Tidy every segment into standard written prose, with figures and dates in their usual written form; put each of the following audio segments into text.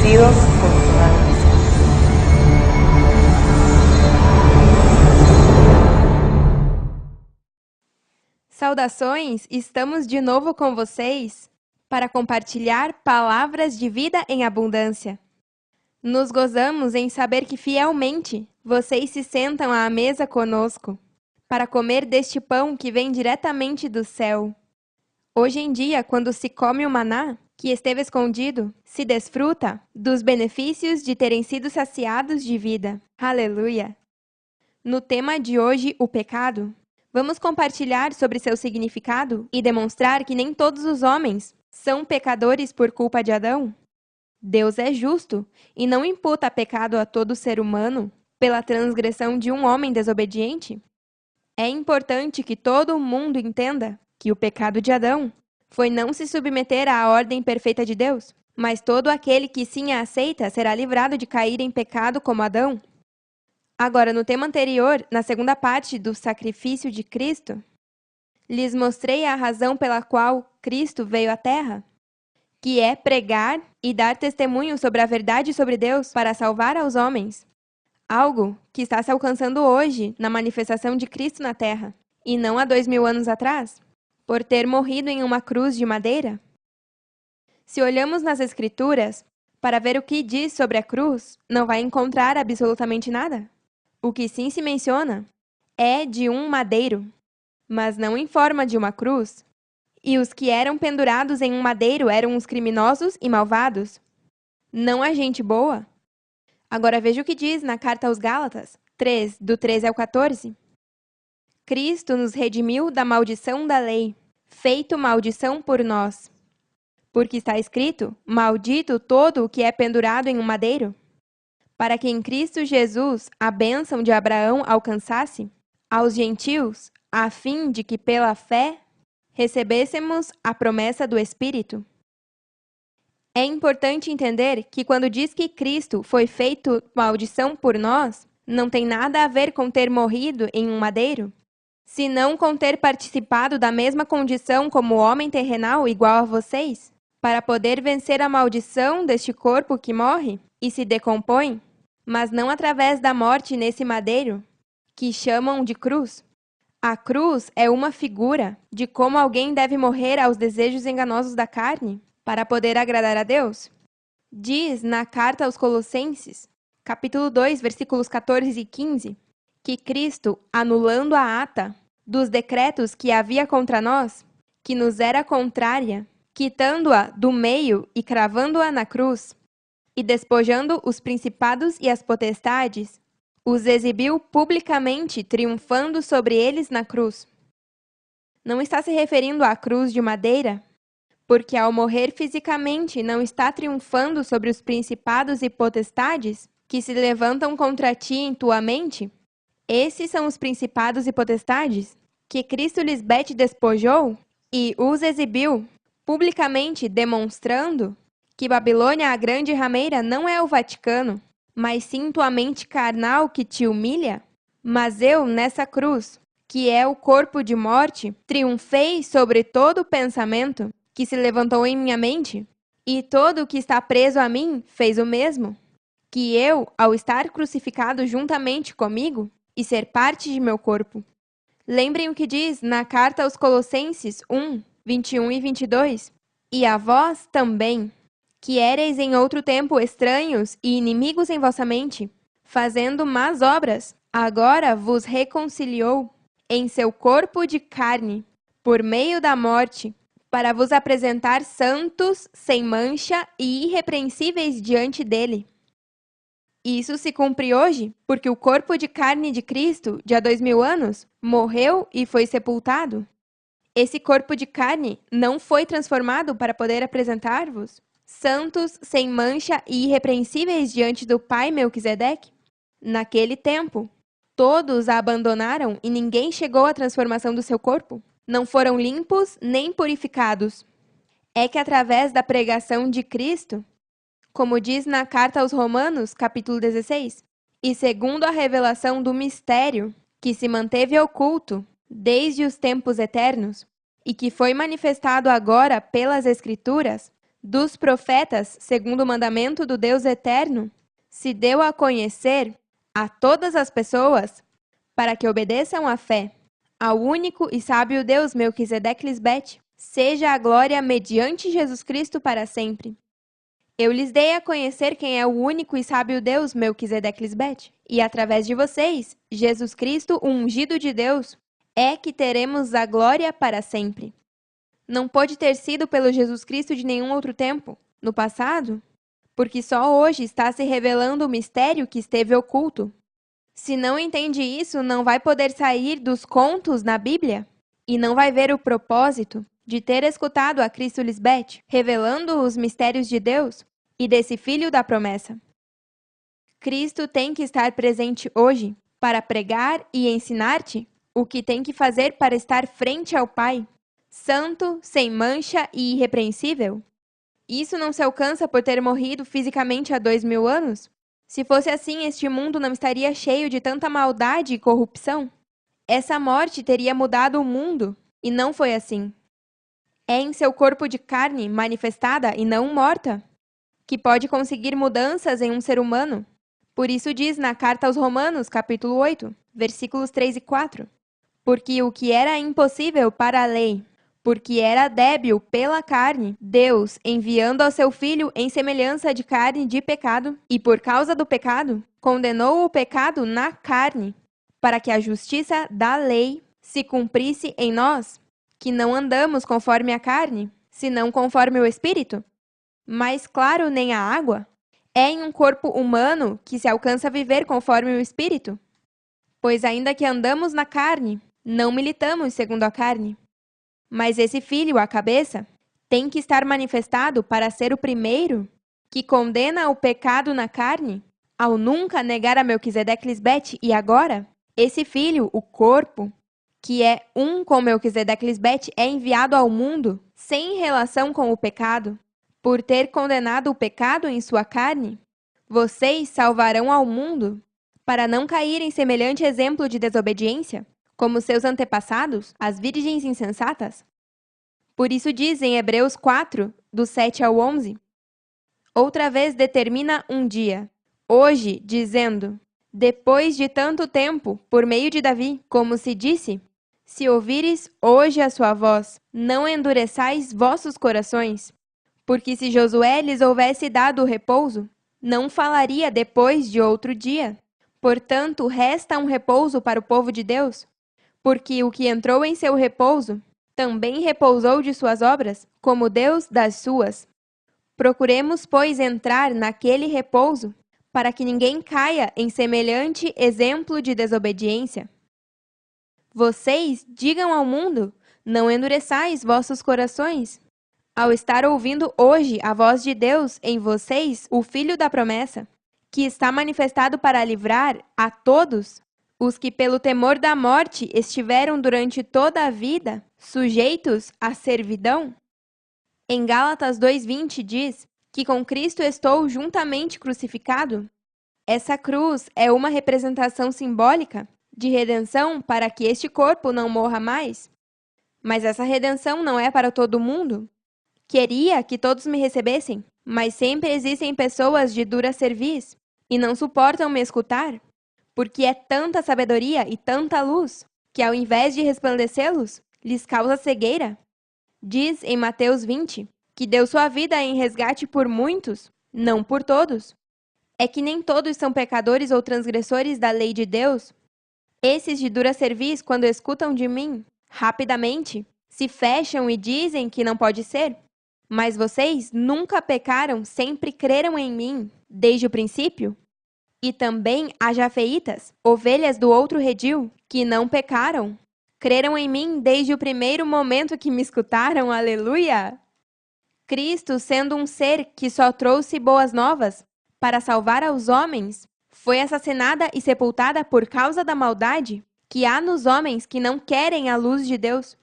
bendecidos por su gracia. Saudações! Estamos de novo com vocês para compartilhar palavras de vida em abundância. Nos gozamos em saber que fielmente vocês se sentam à mesa conosco para comer deste pão que vem diretamente do céu. Hoje em dia, quando se come o maná que esteve escondido, se desfruta dos benefícios de terem sido saciados de vida. Aleluia! No tema de hoje, o pecado, vamos compartilhar sobre seu significado e demonstrar que nem todos os homens são pecadores por culpa de Adão. Deus é justo e não imputa pecado a todo ser humano pela transgressão de um homem desobediente. É importante que todo mundo entenda que o pecado de Adão foi não se submeter à ordem perfeita de Deus, mas todo aquele que sim a aceita será livrado de cair em pecado como Adão. Agora, no tema anterior, na segunda parte do sacrifício de Cristo, lhes mostrei a razão pela qual Cristo veio à Terra, que é pregar e dar testemunho sobre a verdade sobre Deus para salvar aos homens. Algo que está se alcançando hoje na manifestação de Cristo na Terra, e não há 2000 anos atrás, por ter morrido em uma cruz de madeira. Se olhamos nas Escrituras para ver o que diz sobre a cruz, não vai encontrar absolutamente nada. O que sim se menciona é de um madeiro, mas não em forma de uma cruz. E os que eram pendurados em um madeiro eram os criminosos e malvados, não a gente boa. Agora veja o que diz na carta aos Gálatas 3, do 13 ao 14. Cristo nos redimiu da maldição da lei, feito maldição por nós. Porque está escrito, maldito todo o que é pendurado em um madeiro, para que em Cristo Jesus a bênção de Abraão alcançasse aos gentios, a fim de que pela fé recebêssemos a promessa do Espírito. É importante entender que quando diz que Cristo foi feito maldição por nós, não tem nada a ver com ter morrido em um madeiro, senão com ter participado da mesma condição como homem terrenal igual a vocês, para poder vencer a maldição deste corpo que morre e se decompõe, mas não através da morte nesse madeiro, que chamam de cruz. A cruz é uma figura de como alguém deve morrer aos desejos enganosos da carne para poder agradar a Deus. Diz na carta aos Colossenses, capítulo 2, versículos 14 e 15, que Cristo, anulando a ata dos decretos que havia contra nós, que nos era contrária, quitando-a do meio e cravando-a na cruz, e despojando os principados e as potestades, os exibiu publicamente, triunfando sobre eles na cruz. Não está se referindo à cruz de madeira, porque ao morrer fisicamente não está triunfando sobre os principados e potestades que se levantam contra ti em tua mente? Esses são os principados e potestades que Cristo Lisbete despojou e os exibiu publicamente, demonstrando que Babilônia a grande rameira não é o Vaticano, mas sim tua mente carnal que te humilha? Mas eu, nessa cruz, que é o corpo de morte, triunfei sobre todo o pensamento que se levantou em minha mente, e todo o que está preso a mim fez o mesmo, que eu, ao estar crucificado juntamente comigo e ser parte de meu corpo. Lembrem o que diz na carta aos Colossenses 1, 21 e 22. E a vós também, que éreis em outro tempo estranhos e inimigos em vossa mente, fazendo más obras, agora vos reconciliou em seu corpo de carne, por meio da morte, para vos apresentar santos, sem mancha e irrepreensíveis diante dele. Isso se cumpre hoje, porque o corpo de carne de Cristo, de há 2000 anos, morreu e foi sepultado. Esse corpo de carne não foi transformado para poder apresentar-vos santos, sem mancha e irrepreensíveis diante do Pai Melquisedeque? Naquele tempo, todos a abandonaram e ninguém chegou à transformação do seu corpo. Não foram limpos nem purificados. É que através da pregação de Cristo, como diz na carta aos Romanos, capítulo 16, e segundo a revelação do mistério que se manteve oculto desde os tempos eternos e que foi manifestado agora pelas Escrituras, dos profetas, segundo o mandamento do Deus eterno, se deu a conhecer a todas as pessoas para que obedeçam à fé ao único e sábio Deus Melquisedeque Lisbete, seja a glória mediante Jesus Cristo para sempre. Eu lhes dei a conhecer quem é o único e sábio Deus Melquisedeque Lisbete, e através de vocês, Jesus Cristo, o ungido de Deus, é que teremos a glória para sempre. Não pode ter sido pelo Jesus Cristo de nenhum outro tempo, no passado, porque só hoje está se revelando o mistério que esteve oculto. Se não entende isso, não vai poder sair dos contos na Bíblia e não vai ver o propósito de ter escutado a Cristo Lisbete, revelando os mistérios de Deus e desse Filho da promessa. Cristo tem que estar presente hoje para pregar e ensinar-te o que tem que fazer para estar frente ao Pai, santo, sem mancha e irrepreensível. Isso não se alcança por ter morrido fisicamente há 2000 anos? Se fosse assim, este mundo não estaria cheio de tanta maldade e corrupção. Essa morte teria mudado o mundo, e não foi assim. É em seu corpo de carne, manifestada e não morta, que pode conseguir mudanças em um ser humano. Por isso diz na carta aos Romanos, capítulo 8, versículos 3 e 4. Porque o que era impossível para a lei, porque era débil pela carne, Deus, enviando ao seu Filho em semelhança de carne de pecado, e por causa do pecado, condenou o pecado na carne, para que a justiça da lei se cumprisse em nós, que não andamos conforme a carne, senão conforme o Espírito. Mas claro, nem a água. É em um corpo humano que se alcança a viver conforme o Espírito. Pois ainda que andamos na carne, não militamos segundo a carne. Mas esse Filho, a cabeça, tem que estar manifestado para ser o primeiro que condena o pecado na carne, ao nunca negar a Melquisedeque Lisbete, e agora, esse Filho, o corpo, que é um com Melquisedeque Lisbete, é enviado ao mundo sem relação com o pecado, por ter condenado o pecado em sua carne. Vocês salvarão ao mundo para não cair em semelhante exemplo de desobediência, como seus antepassados, as virgens insensatas? Por isso diz em Hebreus 4, do 7 ao 11, outra vez determina um dia, hoje, dizendo, depois de tanto tempo, por meio de Davi, como se disse, se ouvires hoje a sua voz, não endureçais vossos corações, porque se Josué lhes houvesse dado o repouso, não falaria depois de outro dia. Portanto, resta um repouso para o povo de Deus, porque o que entrou em seu repouso também repousou de suas obras, como Deus das suas. Procuremos, pois, entrar naquele repouso, para que ninguém caia em semelhante exemplo de desobediência. Vocês digam ao mundo, não endureçais vossos corações. Ao estar ouvindo hoje a voz de Deus em vocês, o Filho da promessa, que está manifestado para livrar a todos os que pelo temor da morte estiveram durante toda a vida sujeitos à servidão? Em Gálatas 2:20 diz que com Cristo estou juntamente crucificado. Essa cruz é uma representação simbólica de redenção para que este corpo não morra mais. Mas essa redenção não é para todo mundo. Queria que todos me recebessem, mas sempre existem pessoas de dura cerviz e não suportam me escutar, porque é tanta sabedoria e tanta luz que, ao invés de resplandecê-los, lhes causa cegueira. Diz em Mateus 20 que deu sua vida em resgate por muitos, não por todos. É que nem todos são pecadores ou transgressores da lei de Deus. Esses de dura cerviz, quando escutam de mim, rapidamente se fecham e dizem que não pode ser. Mas vocês nunca pecaram, sempre creram em mim, desde o princípio? E também há jafeitas, ovelhas do outro redil, que não pecaram. Creram em mim desde o primeiro momento que me escutaram, aleluia! Cristo, sendo um ser que só trouxe boas novas para salvar aos homens, foi assassinada e sepultada por causa da maldade que há nos homens que não querem a luz de Deus.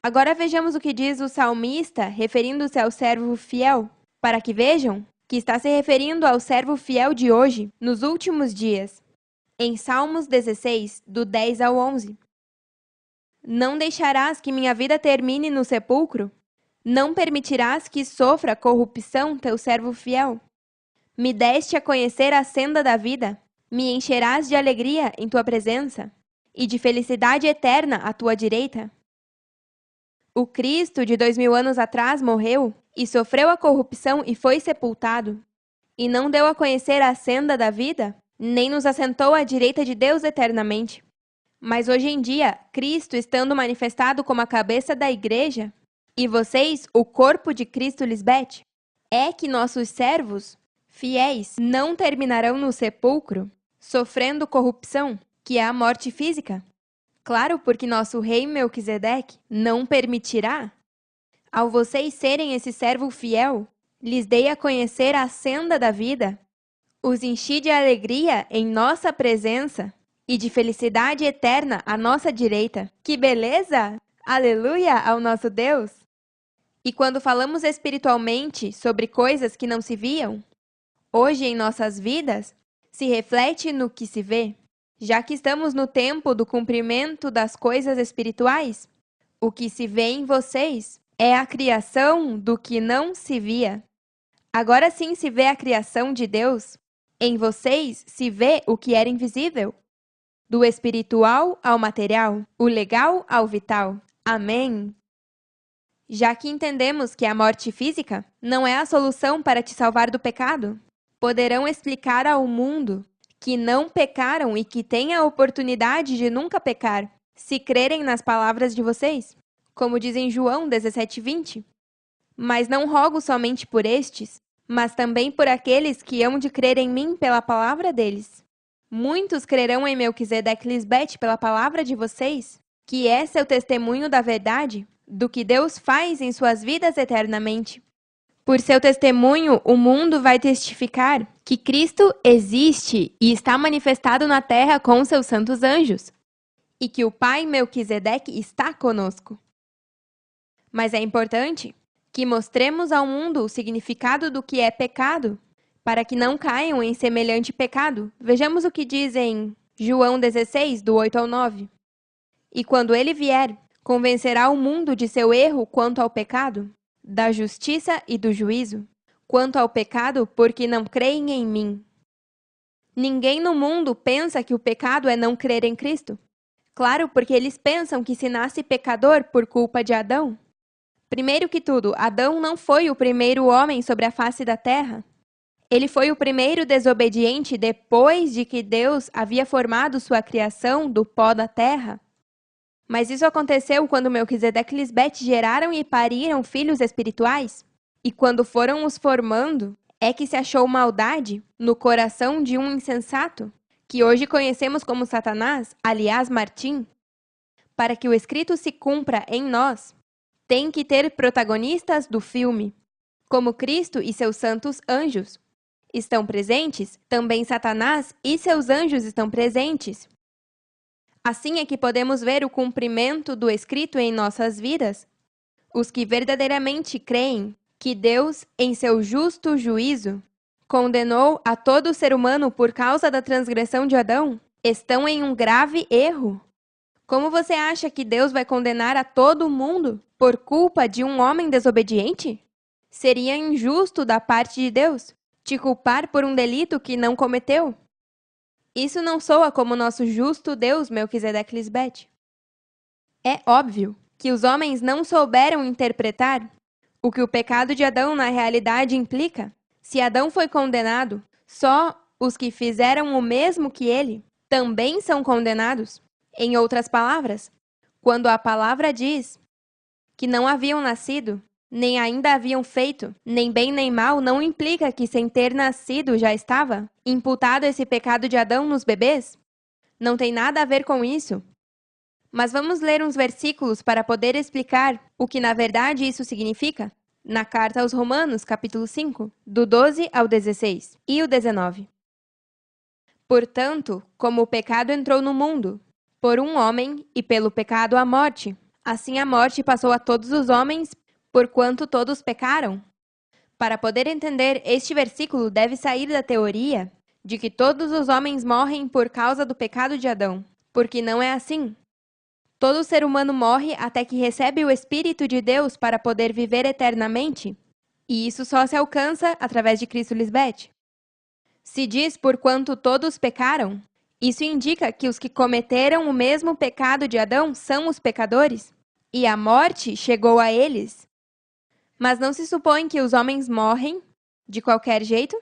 Agora vejamos o que diz o salmista, referindo-se ao servo fiel, para que vejam que está se referindo ao servo fiel de hoje, nos últimos dias. Em Salmos 16, do 10 ao 11. Não deixarás que minha vida termine no sepulcro, Não permitirás que sofra corrupção teu servo fiel. Me deste a conhecer a senda da vida, me encherás de alegria em tua presença, e de felicidade eterna à tua direita. O Cristo de 2000 anos atrás morreu, e sofreu a corrupção e foi sepultado, e não deu a conhecer a senda da vida, nem nos assentou à direita de Deus eternamente. Mas hoje em dia, Cristo estando manifestado como a cabeça da igreja, e vocês, o corpo de Cristo Lisbeth, é que nossos servos, fiéis, não terminarão no sepulcro, sofrendo corrupção, que é a morte física. Claro, porque nosso rei Melquisedeque não permitirá. Ao vocês serem esse servo fiel, lhes dei a conhecer a senda da vida, os enchi de alegria em nossa presença e de felicidade eterna à nossa direita. Que beleza! Aleluia ao nosso Deus! E quando falamos espiritualmente sobre coisas que não se viam, hoje em nossas vidas, se reflete no que se vê. Já que estamos no tempo do cumprimento das coisas espirituais, o que se vê em vocês é a criação do que não se via. Agora sim se vê a criação de Deus. Em vocês se vê o que era invisível. Do espiritual ao material, o legal ao vital. Amém. Já que entendemos que a morte física não é a solução para te salvar do pecado, poderão explicar ao mundo que não pecaram e que têm a oportunidade de nunca pecar, se crerem nas palavras de vocês, como diz em João 17:20. Mas não rogo somente por estes, mas também por aqueles que hão de crer em mim pela palavra deles. Muitos crerão em Melquisedeque Lisbeth pela palavra de vocês, que é seu testemunho da verdade, do que Deus faz em suas vidas eternamente. Por seu testemunho, o mundo vai testificar que Cristo existe e está manifestado na terra com seus santos anjos, e que o Pai Melquisedeque está conosco. Mas é importante que mostremos ao mundo o significado do que é pecado, para que não caiam em semelhante pecado. Vejamos o que diz em João 16, do 8 ao 9. E quando ele vier, convencerá o mundo de seu erro quanto ao pecado, da justiça e do juízo. Quanto ao pecado, porque não creem em mim. Ninguém no mundo pensa que o pecado é não crer em Cristo. Claro, porque eles pensam que se nasce pecador por culpa de Adão. Primeiro que tudo, Adão não foi o primeiro homem sobre a face da terra. Ele foi o primeiro desobediente depois de que Deus havia formado sua criação do pó da terra. Mas isso aconteceu quando Melquisedeque e Lisbeth geraram e pariram filhos espirituais. E quando foram os formando, é que se achou maldade no coração de um insensato, que hoje conhecemos como Satanás, aliás, Martim. Para que o escrito se cumpra em nós, tem que ter protagonistas do filme, como Cristo e seus santos anjos. Estão presentes, também Satanás e seus anjos estão presentes. Assim é que podemos ver o cumprimento do escrito em nossas vidas. Os que verdadeiramente creem que Deus, em seu justo juízo, condenou a todo ser humano por causa da transgressão de Adão, estão em um grave erro. Como você acha que Deus vai condenar a todo mundo por culpa de um homem desobediente? Seria injusto da parte de Deus te culpar por um delito que não cometeu. Isso não soa como nosso justo Deus, Melquisedeque Lisbeth. É óbvio que os homens não souberam interpretar o que o pecado de Adão na realidade implica. Se Adão foi condenado, só os que fizeram o mesmo que ele também são condenados. Em outras palavras, quando a palavra diz que não haviam nascido, nem ainda haviam feito, nem bem nem mal, não implica que sem ter nascido já estava imputado esse pecado de Adão nos bebês? Não tem nada a ver com isso. Mas vamos ler uns versículos para poder explicar o que na verdade isso significa? Na carta aos Romanos, capítulo 5, do 12 ao 16 e o 19. Portanto, como o pecado entrou no mundo, por um homem, e pelo pecado a morte, assim a morte passou a todos os homens, porquanto todos pecaram. Para poder entender, este versículo deve sair da teoria de que todos os homens morrem por causa do pecado de Adão, porque não é assim. todo ser humano morre até que recebe o Espírito de Deus para poder viver eternamente? E isso só se alcança através de Cristo Lisbeth. Se diz porquanto todos pecaram, isso indica que os que cometeram o mesmo pecado de Adão são os pecadores, e a morte chegou a eles. Mas não se supõe que os homens morrem de qualquer jeito?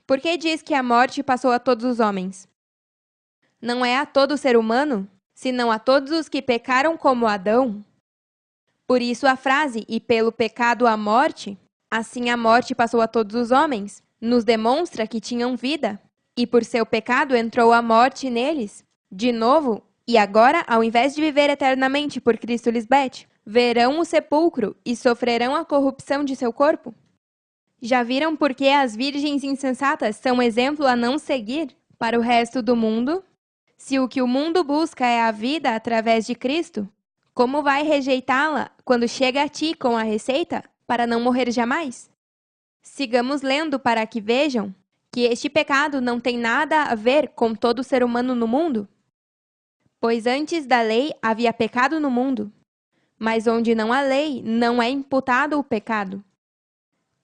Por que diz que a morte passou a todos os homens? Não é a todo ser humano, senão a todos os que pecaram como Adão. Por isso a frase, e pelo pecado a morte, assim a morte passou a todos os homens, nos demonstra que tinham vida, e por seu pecado entrou a morte neles. De novo, e agora, ao invés de viver eternamente por Cristo Lisbeth, verão o sepulcro e sofrerão a corrupção de seu corpo? Já viram por que as virgens insensatas são exemplo a não seguir para o resto do mundo? Se o que o mundo busca é a vida através de Cristo, como vai rejeitá-la quando chega a ti com a receita para não morrer jamais? Sigamos lendo para que vejam que este pecado não tem nada a ver com todo ser humano no mundo. Pois antes da lei havia pecado no mundo, mas onde não há lei, não é imputado o pecado.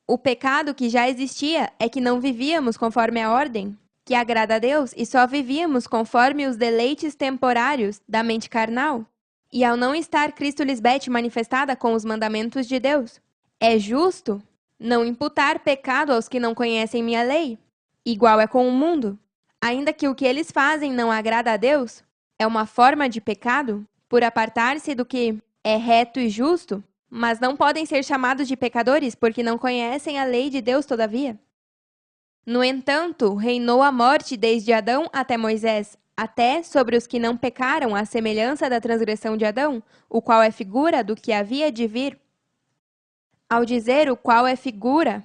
O pecado que já existia é que não vivíamos conforme a ordem que agrada a Deus e só vivíamos conforme os deleites temporários da mente carnal. E ao não estar Cristo Lisbeth manifestada com os mandamentos de Deus, é justo não imputar pecado aos que não conhecem minha lei. Igual é com o mundo. Ainda que o que eles fazem não agrada a Deus, é uma forma de pecado, por apartar-se do que é reto e justo, mas não podem ser chamados de pecadores porque não conhecem a lei de Deus todavia. No entanto, reinou a morte desde Adão até Moisés, até sobre os que não pecaram à semelhança da transgressão de Adão, o qual é figura do que havia de vir. Ao dizer o qual é figura,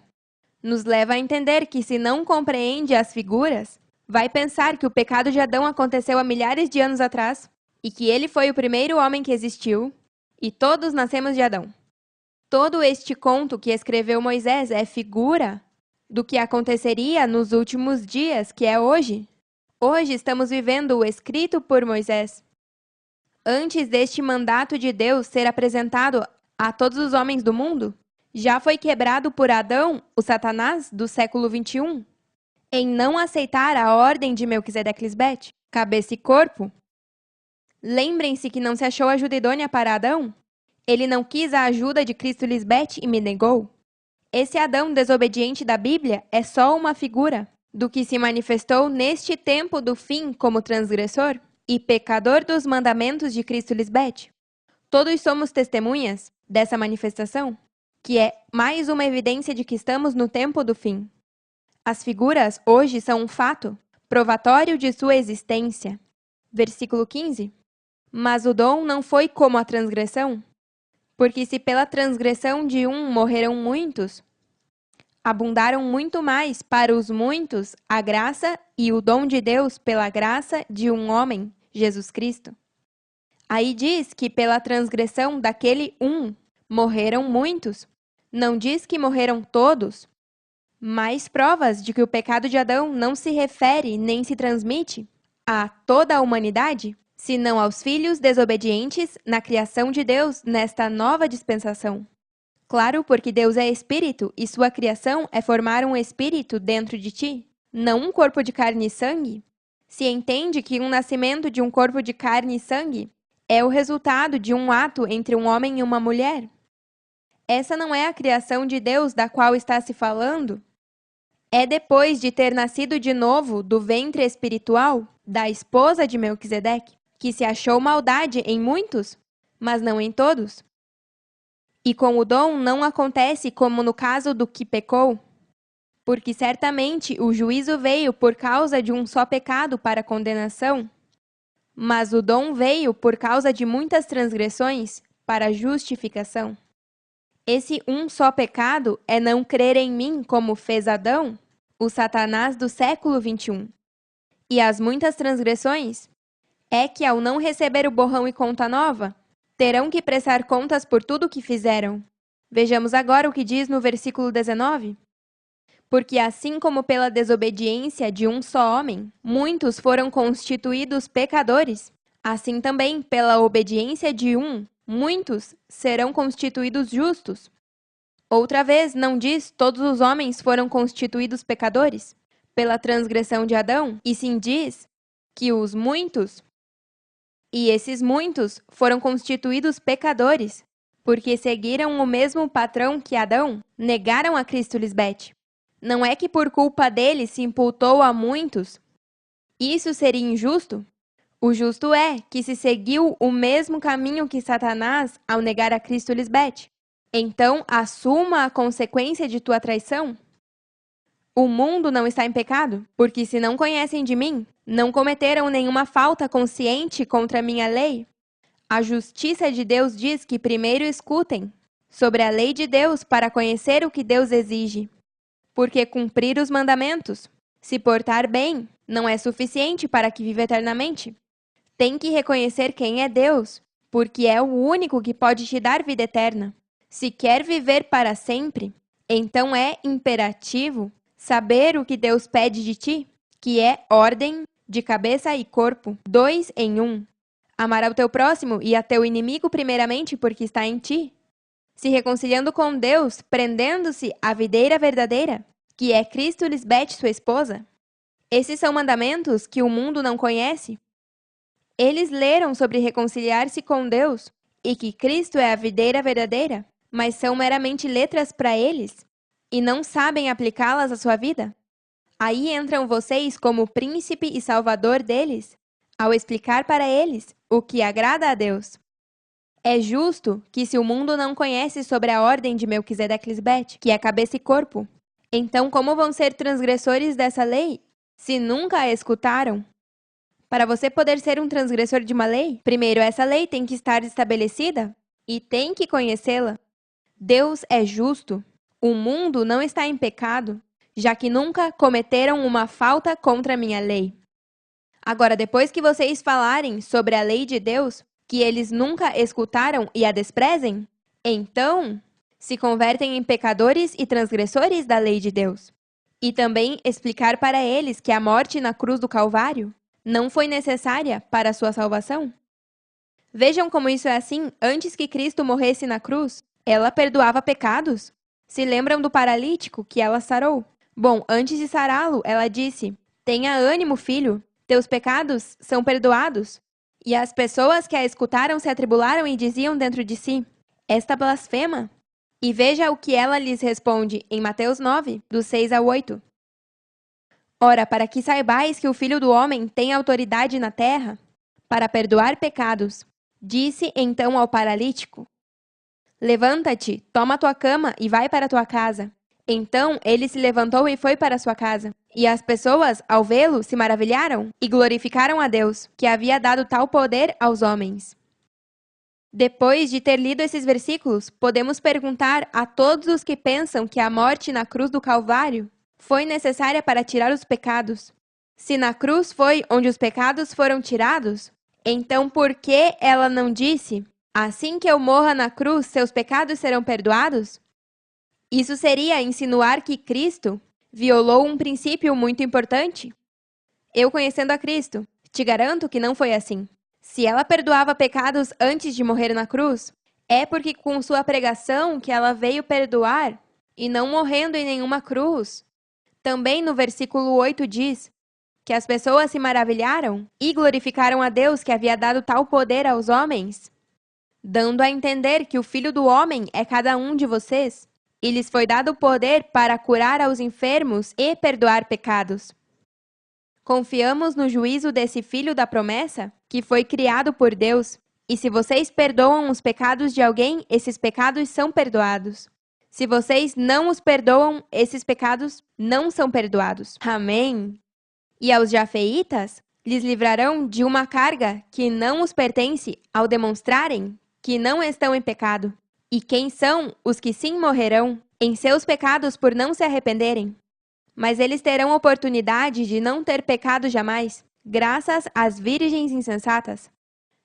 nos leva a entender que se não compreende as figuras, vai pensar que o pecado de Adão aconteceu há milhares de anos atrás e que ele foi o primeiro homem que existiu e todos nascemos de Adão. Todo este conto que escreveu Moisés é figura do que aconteceria nos últimos dias, que é hoje. Hoje estamos vivendo o escrito por Moisés. Antes deste mandato de Deus ser apresentado a todos os homens do mundo, já foi quebrado por Adão, o Satanás do século 21, em não aceitar a ordem de Melquisedeque Lisbeth, cabeça e corpo. Lembrem-se que não se achou ajuda idônea para Adão. Ele não quis a ajuda de Cristo Lisbeth e me negou. Esse Adão desobediente da Bíblia é só uma figura do que se manifestou neste tempo do fim como transgressor e pecador dos mandamentos de Cristo Lisbeth. Todos somos testemunhas dessa manifestação, que é mais uma evidência de que estamos no tempo do fim. As figuras hoje são um fato, provatório de sua existência. Versículo 15. Mas o dom não foi como a transgressão, porque se pela transgressão de um morreram muitos, abundaram muito mais para os muitos a graça e o dom de Deus pela graça de um homem, Jesus Cristo. Aí diz que pela transgressão daquele um morreram muitos. Não diz que morreram todos. Mais provas de que o pecado de Adão não se refere nem se transmite a toda a humanidade, senão aos filhos desobedientes na criação de Deus nesta nova dispensação. Claro, porque Deus é espírito e sua criação é formar um espírito dentro de ti, não um corpo de carne e sangue. Se entende que um nascimento de um corpo de carne e sangue é o resultado de um ato entre um homem e uma mulher. Essa não é a criação de Deus da qual está se falando. É depois de ter nascido de novo do ventre espiritual da esposa de Melquisedeque, que se achou maldade em muitos, mas não em todos. E com o dom não acontece como no caso do que pecou, porque certamente o juízo veio por causa de um só pecado para condenação, mas o dom veio por causa de muitas transgressões para justificação. Esse um só pecado é não crer em mim como fez Adão, o Satanás do século 21. E as muitas transgressões é que, ao não receber o borrão e conta nova, terão que prestar contas por tudo o que fizeram. Vejamos agora o que diz no versículo 19. Porque assim como pela desobediência de um só homem, muitos foram constituídos pecadores, Assim também, pela obediência de um, muitos serão constituídos justos. Outra vez, não diz todos os homens foram constituídos pecadores pela transgressão de Adão, e sim diz que os muitos, e esses muitos foram constituídos pecadores, porque seguiram o mesmo patrão que Adão, negaram a Cristo Lisbete. Não é que por culpa dele se imputou a muitos. Isso seria injusto? O justo é que se seguiu o mesmo caminho que Satanás ao negar a Cristo Lisbete. Então, assuma a consequência de tua traição. O mundo não está em pecado, porque se não conhecem de mim, não cometeram nenhuma falta consciente contra a minha lei. A justiça de Deus diz que primeiro escutem sobre a lei de Deus para conhecer o que Deus exige. Porque cumprir os mandamentos, se portar bem, não é suficiente para que viva eternamente. Tem que reconhecer quem é Deus, porque é o único que pode te dar vida eterna. Se quer viver para sempre, então é imperativo saber o que Deus pede de ti, que é ordem de cabeça e corpo, 2 em 1. Amar ao teu próximo e a teu inimigo primeiramente porque está em ti. Se reconciliando com Deus, prendendo-se à videira verdadeira, que é Cristo Lisbete, sua esposa. Esses são mandamentos que o mundo não conhece. Eles leram sobre reconciliar-se com Deus e que Cristo é a videira verdadeira, mas são meramente letras para eles e não sabem aplicá-las à sua vida. Aí entram vocês como príncipe e salvador deles, ao explicar para eles o que agrada a Deus. É justo que se o mundo não conhece sobre a ordem de Melquisedeque Lisbete, que é cabeça e corpo, então como vão ser transgressores dessa lei, se nunca a escutaram? Para você poder ser um transgressor de uma lei, primeiro essa lei tem que estar estabelecida e tem que conhecê-la. Deus é justo. O mundo não está em pecado, já que nunca cometeram uma falta contra a minha lei. Agora, depois que vocês falarem sobre a lei de Deus, que eles nunca escutaram e a desprezem, então se convertem em pecadores e transgressores da lei de Deus. E também explicar para eles que a morte na cruz do Calvário não foi necessária para a sua salvação. Vejam como isso é assim. Antes que Cristo morresse na cruz, ela perdoava pecados. Se lembram do paralítico que ela sarou? Bom, antes de sará-lo, ela disse: tenha ânimo, filho, teus pecados são perdoados. E as pessoas que a escutaram se atribularam e diziam dentro de si: esta blasfema. E veja o que ela lhes responde em Mateus 9, do 6 ao 8. Ora, para que saibais que o Filho do Homem tem autoridade na terra para perdoar pecados, disse então ao paralítico: levanta-te, toma tua cama e vai para tua casa. Então ele se levantou e foi para sua casa. E as pessoas, ao vê-lo, se maravilharam e glorificaram a Deus, que havia dado tal poder aos homens. Depois de ter lido esses versículos, podemos perguntar a todos os que pensam que a morte na cruz do Calvário foi necessária para tirar os pecados. Se na cruz foi onde os pecados foram tirados, então por que ela não disse: assim que eu morra na cruz, seus pecados serão perdoados? Isso seria insinuar que Cristo violou um princípio muito importante? Eu, conhecendo a Cristo, te garanto que não foi assim. Se ela perdoava pecados antes de morrer na cruz, é porque com sua pregação que ela veio perdoar e não morrendo em nenhuma cruz. Também no versículo 8 diz que as pessoas se maravilharam e glorificaram a Deus que havia dado tal poder aos homens, dando a entender que o Filho do Homem é cada um de vocês, e lhes foi dado o poder para curar aos enfermos e perdoar pecados. Confiamos no juízo desse Filho da promessa, que foi criado por Deus, e se vocês perdoam os pecados de alguém, esses pecados são perdoados. Se vocês não os perdoam, esses pecados não são perdoados. Amém? E aos jafeitas, lhes livrarão de uma carga que não os pertence ao demonstrarem que não estão em pecado. E quem são os que sim morrerão em seus pecados por não se arrependerem? Mas eles terão oportunidade de não ter pecado jamais, graças às virgens insensatas.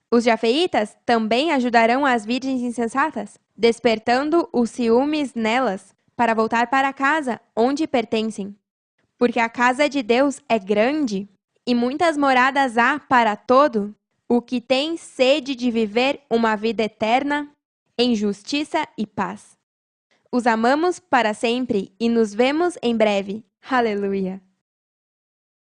Os jafeitas também ajudarão as virgens insensatas, despertando os ciúmes nelas, para voltar para casa onde pertencem. Porque a casa de Deus é grande, e muitas moradas há para todo o que tem sede de viver uma vida eterna em justiça e paz. Os amamos para sempre e nos vemos em breve. Aleluia!